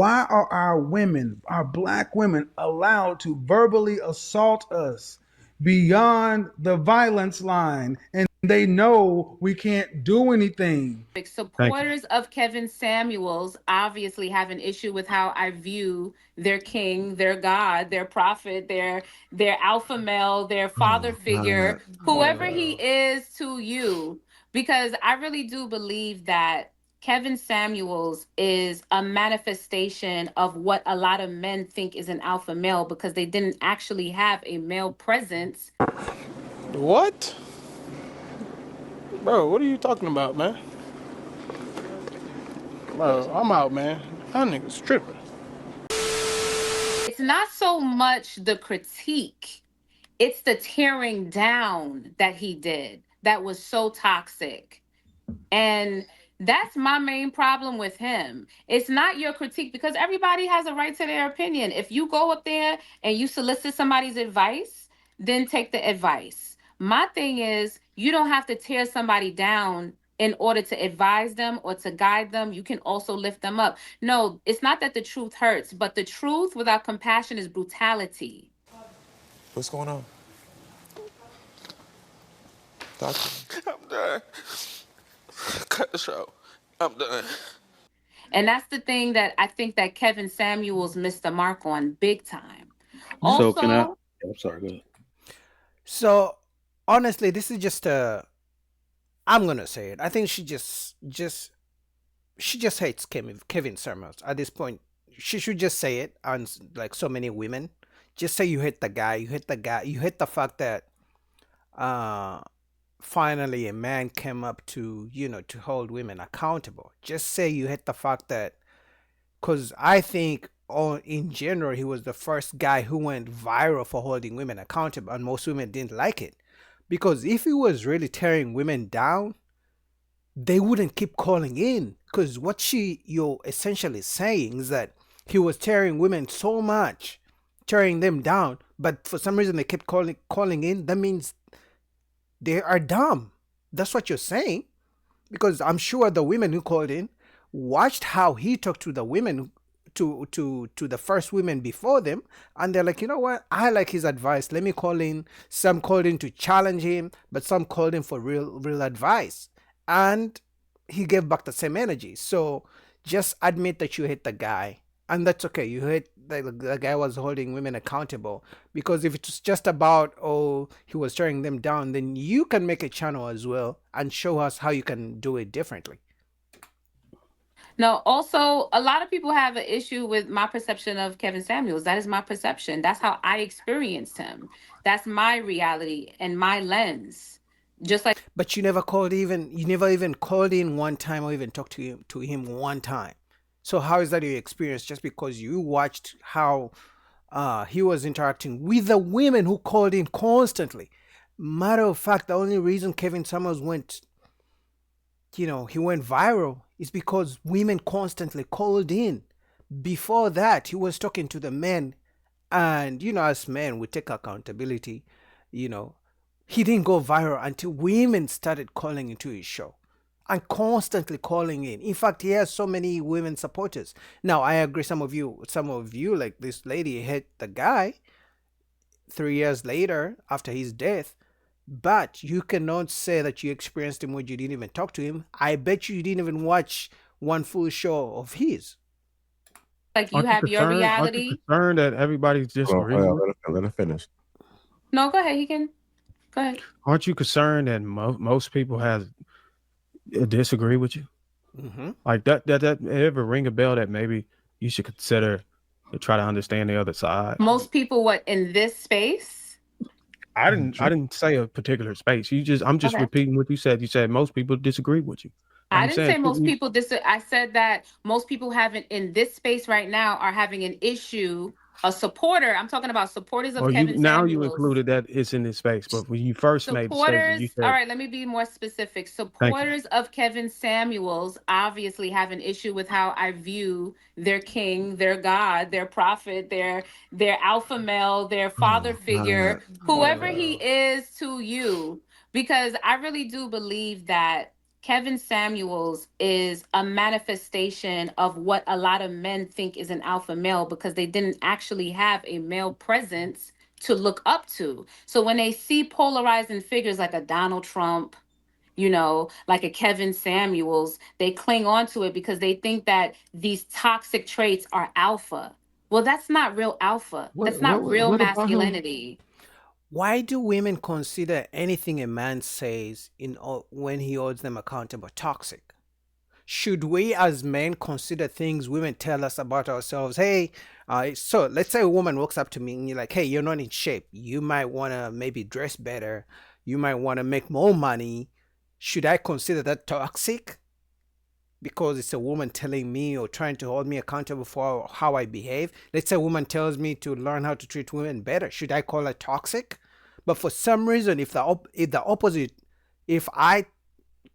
Why are our women, our black women, allowed to verbally assault us beyond the violence line, and they know we can't do anything? Thank you. Supporters of Kevin Samuels obviously have an issue with how I view their king, their God, their prophet, their alpha male, their father Oh figure, God. whoever he is to you, because I really do believe that Kevin Samuels is a manifestation of what a lot of men think is an alpha male because they didn't actually have a male presence. What? Bro, what are you talking about, man? Bro, I'm out, man. That nigga's tripping. It's not so much the critique, it's the tearing down that he did that was so toxic. And that's my main problem with him. It's not your critique because everybody has a right to their opinion. If you go up there and you solicit somebody's advice, then take the advice. My thing is, you don't have to tear somebody down in order to advise them or to guide them. You can also lift them up. No, it's not that the truth hurts, but the truth without compassion is brutality. What's going on? Doctor? I'm done. Cut the show. I'm done. And that's the thing that I think that Kevin Samuels missed the mark on big time. So can I? Also, I'm sorry. Go ahead. So honestly, this is just a. I'm gonna say it. I think she just hates Kevin Samuels at this point. She should just say it on like so many women. Just say you hate the guy. You hate the guy. You hate the fact that uh finally a man came up to to hold women accountable. Just say you hate the fact that because I think in general he was the first guy who went viral for holding women accountable, and most women didn't like it because if he was really tearing women down, they wouldn't keep calling in. Because what you're essentially saying is that he was tearing women so much, tearing them down, but for some reason they kept calling in. That means they are dumb. That's what you're saying. Because I'm sure the women who called in watched how he talked to the women, to the first women before them, and they're like, you know what, I like his advice, let me call in. Some called in to challenge him, but some called in for real advice, and he gave back the same energy. So just admit that you hate the guy, and that's okay. You hate the guy was holding women accountable, because if it's just about, oh, he was tearing them down, then you can make a channel as well and show us how you can do it differently. no, also, a lot of people have an issue with my perception of Kevin Samuels. That is my perception. That's how I experienced him. That's my reality and my lens. Just like But you never even called in one time or even talked to him one time. So how is that your experience just because you watched how he was interacting with the women who called in constantly? Matter of fact, the only reason Kevin Summers he went viral is because women constantly called in. Before that, he was talking to the men, and as men, we take accountability. You know, he didn't go viral until women started calling into his show and constantly calling in. In fact, he has so many women supporters. Now, I agree. Some of you, like this lady, hate the guy 3 years later after his death. But you cannot say that you experienced him when you didn't even talk to him. I bet you didn't even watch one full show of his. you have your Aren't you reality. concerned that everybody's Hold disagreeing on, with let her finish. No, go ahead. He can go ahead. you? Aren't you concerned that most people have disagree with you? Hmm. Like that ever ring a bell that maybe you should consider to try to understand the other side? Most people, what in this space? I didn't say a particular space. I'm just Okay. repeating what you said. You said most people disagree with you. I I'm didn't saying say most shouldn't you, people I said that most people haven't in this space right now are having an issue. A supporter. I'm talking about supporters of or you Kevin now you Samuels. included that it's in this space, but when you first made the statement, Supporters, you all said, right, let me be more specific. "Thank you." Supporters of Kevin Samuels obviously have an issue with how I view their king, their God, their prophet, their alpha male, their father Oh figure, God. whoever he is to you. Because I really do believe that Kevin Samuels is a manifestation of what a lot of men think is an alpha male because they didn't actually have a male presence to look up to. So when they see polarizing figures like a Donald Trump, like a Kevin Samuels, they cling on to it because they think that these toxic traits are alpha. Well, that's not real alpha. That's not real what about him? masculinity. Why do women consider anything a man says when he holds them accountable toxic? Should we as men consider things women tell us about ourselves? Hey, so let's say a woman walks up to me and you're like, hey, you're not in shape. You might want to maybe dress better. You might want to make more money. Should I consider that toxic? Because it's a woman telling me or trying to hold me accountable for how I behave. Let's say a woman tells me to learn how to treat women better. Should I call her toxic? But for some reason, if the opposite, if I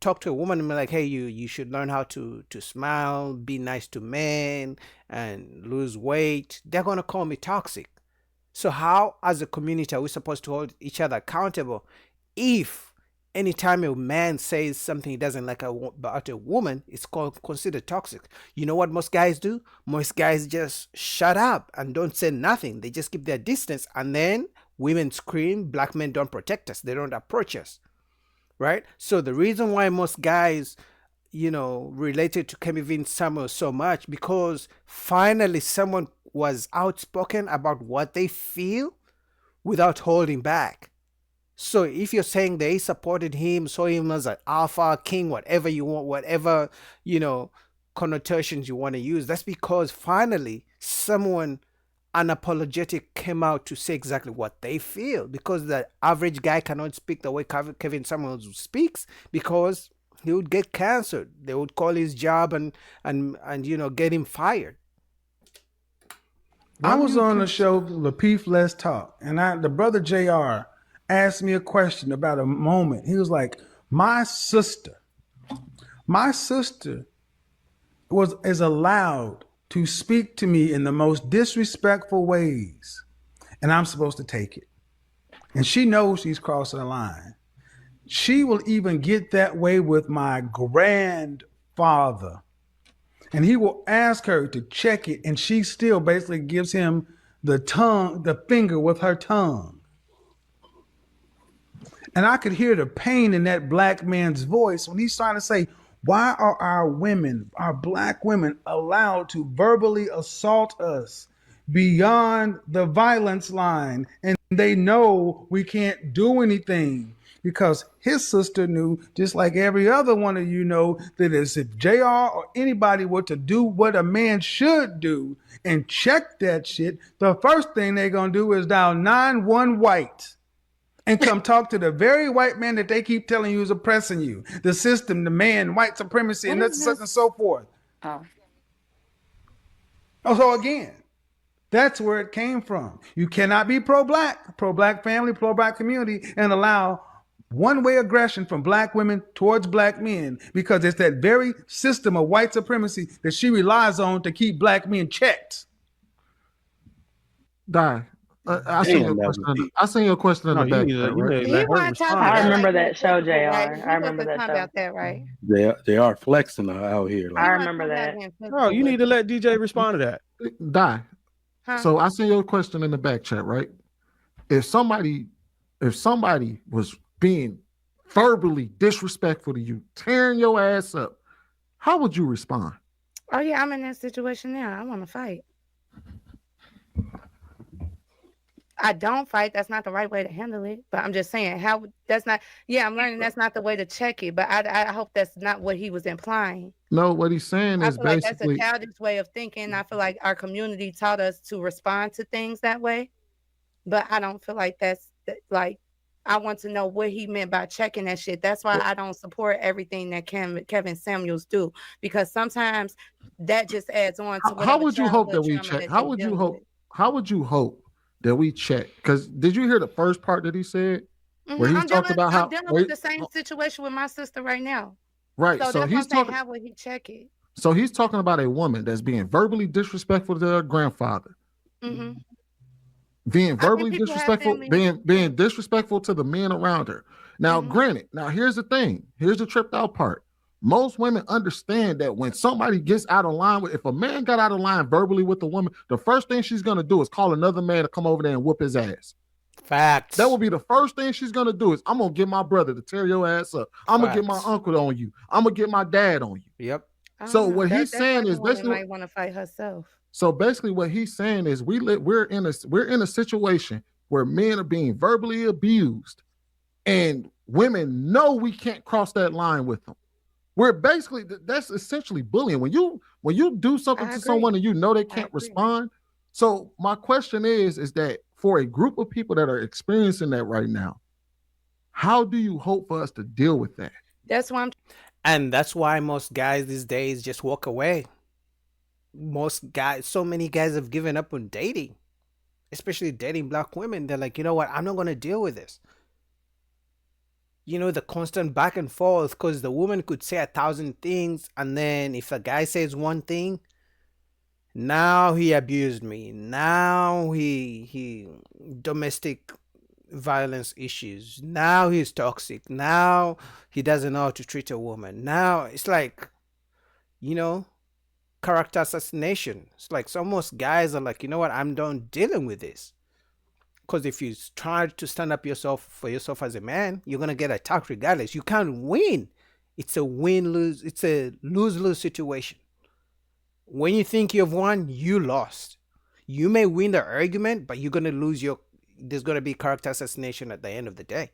talk to a woman and be like, hey, you should learn how to smile, be nice to men, and lose weight, they're going to call me toxic. So how, as a community, are we supposed to hold each other accountable if anytime a man says something he doesn't like about a woman, it's considered toxic? You know what most guys do? Most guys just shut up and don't say nothing. They just keep their distance. And then women scream, black men don't protect us. They don't approach us. Right? So the reason why most guys, related to Kevin Samuels so much, because finally someone was outspoken about what they feel without holding back. So if you're saying they supported him, saw him as an alpha, king, whatever you want, whatever, connotations you want to use, that's because finally someone unapologetic came out to say exactly what they feel, because the average guy cannot speak the way Kevin Samuels speaks because he would get canceled. They would call his job and get him fired. I was on the show Lapeef Let's Talk, and the brother JR asked me a question about a moment. He was like, my sister is allowed to speak to me in the most disrespectful ways, and I'm supposed to take it. And she knows she's crossing the line. She will even get that way with my grandfather. And he will ask her to check it, and she still basically gives him the finger with her tongue. And I could hear the pain in that black man's voice when he's trying to say, why are our black women allowed to verbally assault us beyond the violence line? And they know we can't do anything because his sister knew, just like every other one of you know, that if JR or anybody were to do what a man should do and check that shit, the first thing they're going to do is dial 911 white. And come talk to the very white man that they keep telling you is oppressing you. The system, the man, white supremacy, and such and so forth. Oh. So again, that's where it came from. You cannot be pro-black family, pro-black community, and allow one-way aggression from black women towards black men, because it's that very system of white supremacy that she relies on to keep black men checked. Die. I seen your question in the back. I remember that show, JR. I remember that show. About that, right? They are flexing out here. I remember that. Oh, you need to let DJ respond to that. Die. Huh? So I seen your question in the back chat, right? If somebody was being verbally disrespectful to you, tearing your ass up, how would you respond? Oh yeah, I'm in that situation now. I want to fight. I don't fight. That's not the right way to handle it. But I'm just saying, I'm learning that's not the way to check it. But I hope that's not what he was implying. No, what he's saying is basically, that's a childish way of thinking. I feel like our community taught us to respond to things that way. But I don't feel like that's like, I want to know what he meant by checking that shit. That's why I don't support everything that Kevin Samuels do, because sometimes that just adds on to how would you hope that we check? How would you hope that we check? Because did you hear the first part that he said? Where he talked about how I'm dealing with the same situation with my sister right now. Right. So he's talking, how would he check it? So he's talking about a woman that's being verbally disrespectful to her grandfather. Mm-hmm. Being verbally disrespectful, being disrespectful to the men around her. Now, granted, here's the thing. Here's the tripped out part. Most women understand that when somebody gets out of line with, if a man got out of line verbally with a woman, the first thing she's gonna do is call another man to come over there and whoop his ass. Facts. That will be the first thing she's gonna do is I'm gonna get my brother to tear your ass up. I'm gonna get my Facts. uncle on you. I'm gonna get my dad on you. Yep. I don't So know. what he's That saying type is of woman basically might want to fight herself. so basically what he's saying is we're in a situation where men are being verbally abused and women know we can't cross that line with them. We're basically that's essentially bullying. When you do something I to agree. someone and you know they I can't agree. respond. So my question is that for a group of people that are experiencing that right now, how do you hope for us to deal with that? That's why I'm And that's why most guys these days just walk away. Most guys, so many guys have given up on dating, especially dating black women. They're like, you know what? I'm not going to deal with this. You know, the constant back and forth, because the woman could say 1,000 things, and then if a guy says one thing, now he abused me. Now he domestic violence issues. Now he's toxic. Now he doesn't know how to treat a woman. Now it's like, you know, character assassination. It's like so most guys are like, you know what, I'm done dealing with this. Because if you try to stand up for yourself as a man, you're gonna get attacked regardless. You can't win. It's a win-lose. It's a lose-lose situation. When you think you've won, you lost. You may win the argument, but you're gonna lose there's gonna be character assassination at the end of the day.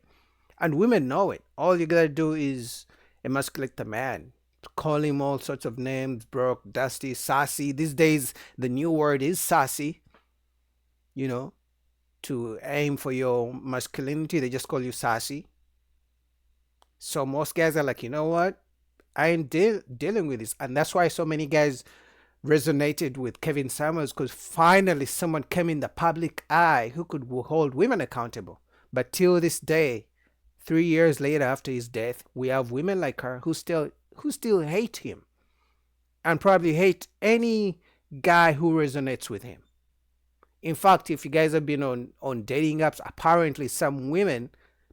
And women know it. All you gotta do is emasculate the man. Call him all sorts of names, broke, dusty, sassy. These days, the new word is sassy. You know, to aim for your masculinity, they just call you sassy. So most guys are like, you know what? I ain't dealing with this. And that's why so many guys resonated with Kevin Samuels, because finally someone came in the public eye who could hold women accountable. But till this day, 3 years later after his death, we have women like her who still hate him and probably hate any guy who resonates with him. In fact, if you guys have been on dating apps, apparently some women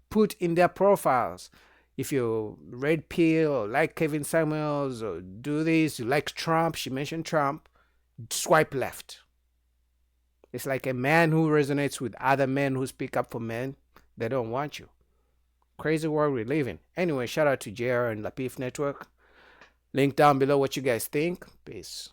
put in their profiles, if you red pill or like Kevin Samuels or do this, you like Trump, she mentioned Trump, swipe left. It's like a man who resonates with other men who speak up for men, they don't want you. Crazy world we live in. Anyway, shout out to JR and Lapif Network. Link down below what you guys think. Peace.